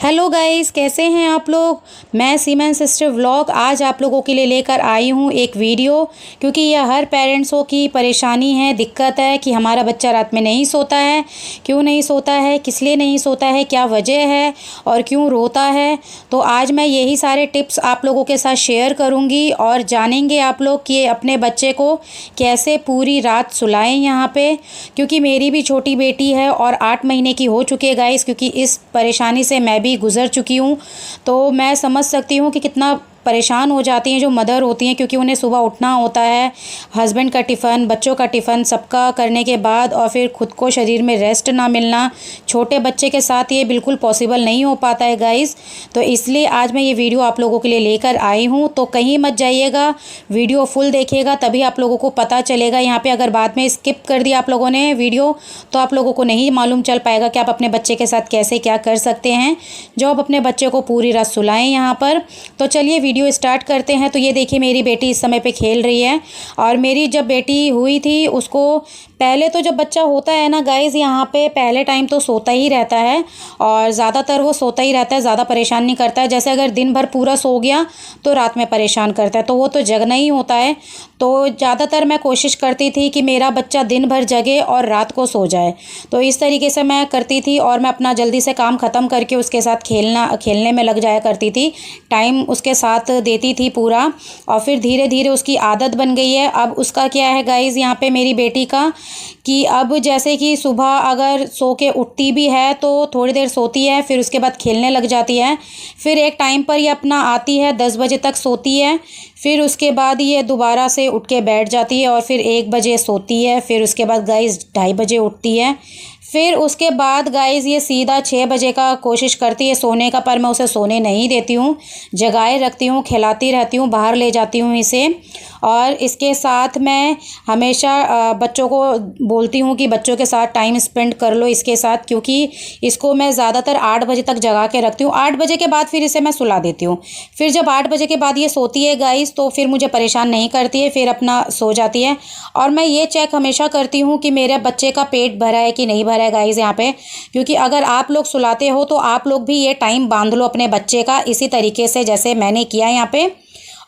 Hello guys, कैसे हैं आप लोग। मैं सीमन सिस्टर व्लॉग आज आप लोगों के लिए लेकर आई हूँ एक वीडियो, क्योंकि यह हर पेरेंट्सों की परेशानी है, दिक्कत है कि हमारा बच्चा रात में नहीं सोता है। क्यों नहीं सोता है, किस लिए नहीं सोता है, क्या वजह है और क्यों रोता है। तो आज मैं यही सारे टिप्स आप लोगों के साथ शेयर करूँगी और जानेंगे आप लोग कि अपने बच्चे को कैसे पूरी रात सुलाएँ यहाँ पे। क्योंकि मेरी भी छोटी बेटी है और 8 महीने की हो चुकी है गाइस, क्योंकि इस परेशानी से मैं भी गुज़र चुकी हूँ। तो मैं समझ सकती हूँ कि कितना परेशान हो जाती हैं जो मदर होती हैं, क्योंकि उन्हें सुबह उठना होता है, हस्बैंड का टिफ़िन, बच्चों का टिफ़िन सबका करने के बाद और फिर खुद को शरीर में रेस्ट ना मिलना, छोटे बच्चे के साथ ये बिल्कुल पॉसिबल नहीं हो पाता है गाइस। तो इसलिए आज मैं ये वीडियो आप लोगों के लिए लेकर आई हूँ। तो कहीं मत जाइएगा, वीडियो फुल देखिएगा, तभी आप लोगों को पता चलेगा। यहाँ पे अगर बाद में स्किप कर दिया आप लोगों ने वीडियो, तो आप लोगों को नहीं मालूम चल पाएगा कि आप अपने बच्चे के साथ कैसे क्या कर सकते हैं जो आप अपने बच्चे को पूरी रात सुलाएं यहाँ पर। तो चलिए वीडियो स्टार्ट करते हैं। तो ये देखिए, मेरी बेटी इस समय पे खेल रही है। और मेरी जब बेटी हुई थी, उसको पहले तो जब बच्चा होता है ना गाइज़, यहाँ पे पहले टाइम तो सोता ही रहता है और ज़्यादातर वो सोता ही रहता है, ज़्यादा परेशान नहीं करता है। जैसे अगर दिन भर पूरा सो गया तो रात में परेशान करता है, तो वो तो जगना ही होता है। तो ज़्यादातर मैं कोशिश करती थी कि मेरा बच्चा दिन भर जगे और रात को सो जाए। तो इस तरीके से मैं करती थी और मैं अपना जल्दी से काम ख़त्म करके उसके साथ खेलने में लग जाया करती थी, टाइम उसके साथ देती थी पूरा। और फिर धीरे धीरे उसकी आदत बन गई है। अब उसका क्या है गाइज़, यहाँ पे मेरी बेटी का, कि अब जैसे कि सुबह अगर सो के उठती भी है तो थोड़ी देर सोती है, फिर उसके बाद खेलने लग जाती है। फिर एक टाइम पर ये अपना आती है, 10 बजे तक सोती है। फिर उसके बाद ये दोबारा से उठ के बैठ जाती है और फिर 1 बजे सोती है। फिर उसके बाद गाइज़ 2:30 बजे उठती है। फिर उसके बाद गाइज़ ये सीधा 6 बजे का कोशिश करती है सोने का, पर मैं उसे सोने नहीं देती हूँ, जगाए रखती हूँ, खिलाती रहती हूँ, बाहर ले जाती हूँ इसे। और इसके साथ मैं हमेशा बच्चों को बोलती हूँ कि बच्चों के साथ टाइम स्पेंड कर लो इसके साथ, क्योंकि इसको मैं ज़्यादातर 8 बजे तक जगा के रखती हूँ। 8 बजे के बाद फिर इसे मैं सुला देती हूँ। फिर जब 8 बजे के बाद ये सोती है गाइज़, तो फिर मुझे परेशान नहीं करती है, फिर अपना सो जाती है। और मैं ये चेक हमेशा करती हूँ कि मेरे बच्चे का पेट भरा है कि नहीं भरा है गाइज़ यहाँ पे। क्योंकि अगर आप लोग सुलाते हो तो आप लोग भी ये टाइम बांध लो अपने बच्चे का, इसी तरीके से जैसे मैंने किया यहाँ पे।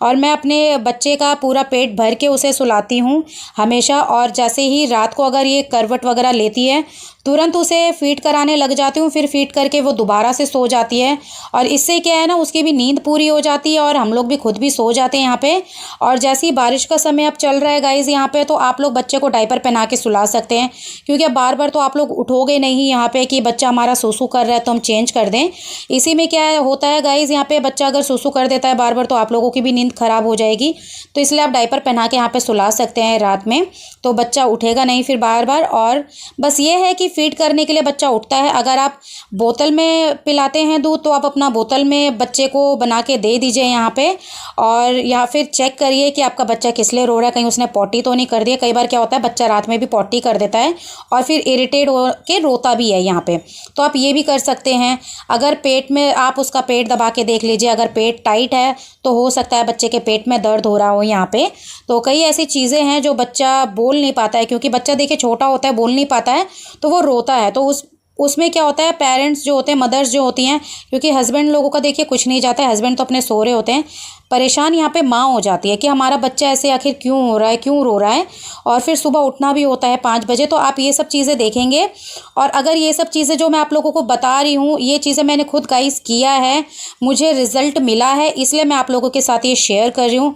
और मैं अपने बच्चे का पूरा पेट भर के उसे सुलाती हूँ हमेशा। और जैसे ही रात को अगर ये करवट वगैरह लेती है, तुरंत उसे फीड कराने लग जाती हूँ। फिर फीड करके वो दोबारा से सो जाती है और इससे क्या है ना, उसकी भी नींद पूरी हो जाती है और हम लोग भी खुद भी सो जाते हैं यहाँ पे। और जैसे ही बारिश का समय अब चल रहा है गाइज़ यहाँ पे, तो आप लोग बच्चे को डायपर पहना के सुला सकते हैं, क्योंकि अब बार बार तो आप लोग उठोगे नहीं यहाँ पे कि बच्चा हमारा सूसू कर रहा है तो हम चेंज कर दें। इसी में क्या होता है गाइज़, यहाँ पे बच्चा अगर सूसू कर देता है बार बार, तो आप लोगों की भी नींद ख़राब हो जाएगी। तो इसलिए आप डायपर पहना के यहाँ पे सुला सकते हैं रात में, तो बच्चा उठेगा नहीं फिर बार बार। और बस ये है कि फीड करने के लिए बच्चा उठता है। अगर आप बोतल में पिलाते हैं दूध, तो आप अपना बोतल में बच्चे को बना के दे दीजिए यहाँ पे। और या फिर चेक करिए कि आपका बच्चा किस लिए रो रहा है, कहीं उसने पॉटी तो नहीं कर दिया। कई बार क्या होता है, बच्चा रात में भी पॉटी कर देता है और फिर इरिटेट हो के रोता भी है यहाँ पे। तो आप ये भी कर सकते हैं। अगर पेट में, आप उसका पेट दबा के देख लीजिए, अगर पेट टाइट है तो हो सकता है बच्चे के पेट में दर्द हो रहा हो यहाँ पे। तो कई ऐसी चीज़ें हैं जो बच्चा बोल नहीं पाता है, क्योंकि बच्चा देखिए छोटा होता है, बोल नहीं पाता है, तो वो रोता है। तो उसमें क्या होता है, पेरेंट्स जो होते हैं, मदर्स जो होती हैं, क्योंकि हस्बैंड लोगों का देखिए कुछ नहीं जाता है, हस्बैंड तो अपने सो रहे होते हैं, परेशान यहाँ पे माँ हो जाती है कि हमारा बच्चा ऐसे आखिर क्यों हो रहा है, क्यों रो रहा है। और फिर सुबह उठना भी होता है 5 बजे। तो आप ये सब चीज़ें देखेंगे। और अगर ये सब चीज़ें जो मैं आप लोगों को बता रही हूँ, ये चीज़ें मैंने खुद गाइस किया है, मुझे रिजल्ट मिला है, इसलिए मैं आप लोगों के साथ ये शेयर कर रही हूँ।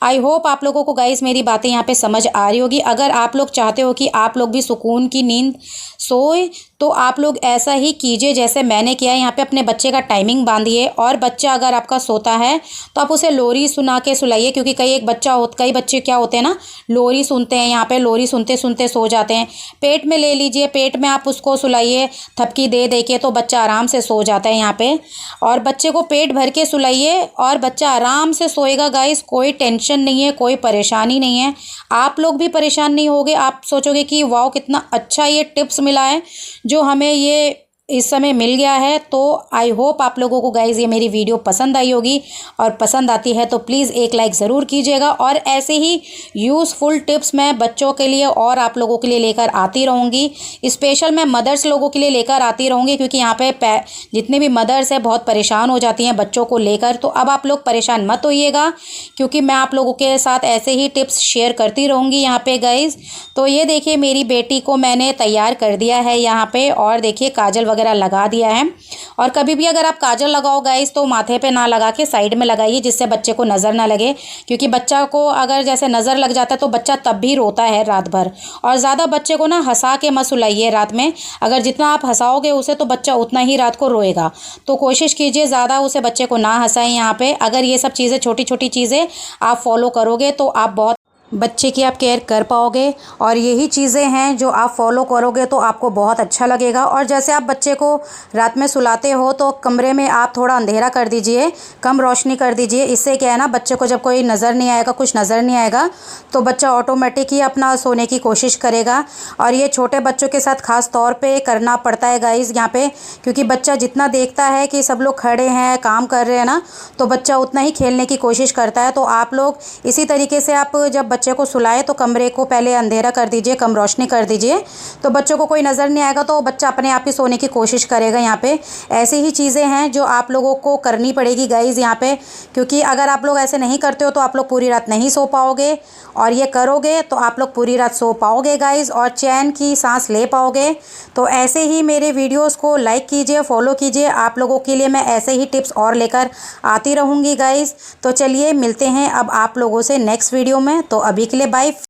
आई होप आप लोगों को गाइस मेरी बातें यहाँ पे समझ आ रही होगी। अगर आप लोग चाहते हो कि आप लोग भी सुकून की नींद सोए, तो आप लोग ऐसा ही कीजिए जैसे मैंने किया। यहाँ पे अपने बच्चे का टाइमिंग बांधिए, और बच्चा अगर आपका सोता है तो आप उसे लोरी सुना के सुलाइए, क्योंकि कई बच्चे क्या होते हैं ना, लोरी सुनते हैं, यहाँ पे लोरी सुनते सुनते सो जाते हैं। पेट में ले लीजिए, पेट में आप उसको सुलाइए थपकी दे दे के, तो बच्चा आराम से सो जाता है यहाँ पे। और बच्चे को पेट भर के सुलाइए और बच्चा आराम से सोएगा गाइस, कोई टेंशन नहीं है, कोई परेशानी नहीं है। आप लोग भी परेशान नहीं होगे, आप सोचोगे कि वाह कितना अच्छा ये टिप्स मिला है जो हमें ये इस समय मिल गया है। तो आई होप आप लोगों को गाइज़ ये मेरी वीडियो पसंद आई होगी, और पसंद आती है तो प्लीज़ एक लाइक ज़रूर कीजिएगा। और ऐसे ही यूज़फुल टिप्स मैं बच्चों के लिए और आप लोगों के लिए लेकर आती रहूँगी। स्पेशल मैं मदर्स लोगों के लिए लेकर आती रहूँगी, क्योंकि यहाँ पे जितने भी मदर्स हैं बहुत परेशान हो जाती हैं बच्चों को लेकर। तो अब आप लोग परेशान मत होइएगा, क्योंकि मैं आप लोगों के साथ ऐसे ही टिप्स शेयर करती रहूँगी यहाँ पे गाइज़। तो ये देखिए मेरी बेटी को मैंने तैयार कर दिया है यहाँ पे, और देखिए काजल वगैरह लगा दिया है। और कभी भी अगर आप काजल लगाओ गाइस तो माथे पे ना लगा के साइड में लगाइए, जिससे बच्चे को नज़र ना लगे, क्योंकि बच्चा को अगर जैसे नज़र लग जाता है तो बच्चा तब भी रोता है रात भर। और ज़्यादा बच्चे को ना हंसा के मत सुलाइए रात में, अगर जितना आप हंसाओगे उसे तो बच्चा उतना ही रात को रोएगा। तो कोशिश कीजिए ज़्यादा उसे बच्चे को ना हंसाएं यहाँ पे। अगर ये सब चीज़ें छोटी छोटी चीज़ें आप फॉलो करोगे तो आप बहुत बच्चे की आप केयर कर पाओगे, और यही चीज़ें हैं जो आप फॉलो करोगे तो आपको बहुत अच्छा लगेगा। और जैसे आप बच्चे को रात में सुलाते हो तो कमरे में आप थोड़ा अंधेरा कर दीजिए, कम रोशनी कर दीजिए। इससे क्या है ना, बच्चे को जब कोई नज़र नहीं आएगा, कुछ नज़र नहीं आएगा, तो बच्चा ऑटोमेटिक ही अपना सोने की कोशिश करेगा। और ये छोटे बच्चों के साथ ख़ास तौर पर करना पड़ता है गाइज़ यहाँ पर, क्योंकि बच्चा जितना देखता है कि सब लोग खड़े हैं काम कर रहे हैं ना, तो बच्चा उतना ही खेलने की कोशिश करता है। तो आप लोग इसी तरीके से आप जब बच्चे को सुलाए तो कमरे को पहले अंधेरा कर दीजिए, कम रोशनी कर दीजिए, तो बच्चों को कोई नज़र नहीं आएगा, तो बच्चा अपने आप ही सोने की कोशिश करेगा यहाँ पे। ऐसी ही चीज़ें हैं जो आप लोगों को करनी पड़ेगी गाइज़ यहाँ पे, क्योंकि अगर आप लोग ऐसे नहीं करते हो तो आप लोग पूरी रात नहीं सो पाओगे, और ये करोगे तो आप लोग पूरी रात सो पाओगे गाइज़, और चैन की सांस ले पाओगे। तो ऐसे ही मेरे वीडियोज़ को लाइक कीजिए, फॉलो कीजिए। आप लोगों के लिए मैं ऐसे ही टिप्स और लेकर आती रहूँगी गाइज़। तो चलिए मिलते हैं अब आप लोगों से नेक्स्ट वीडियो में। तो अभी के लिए बाय।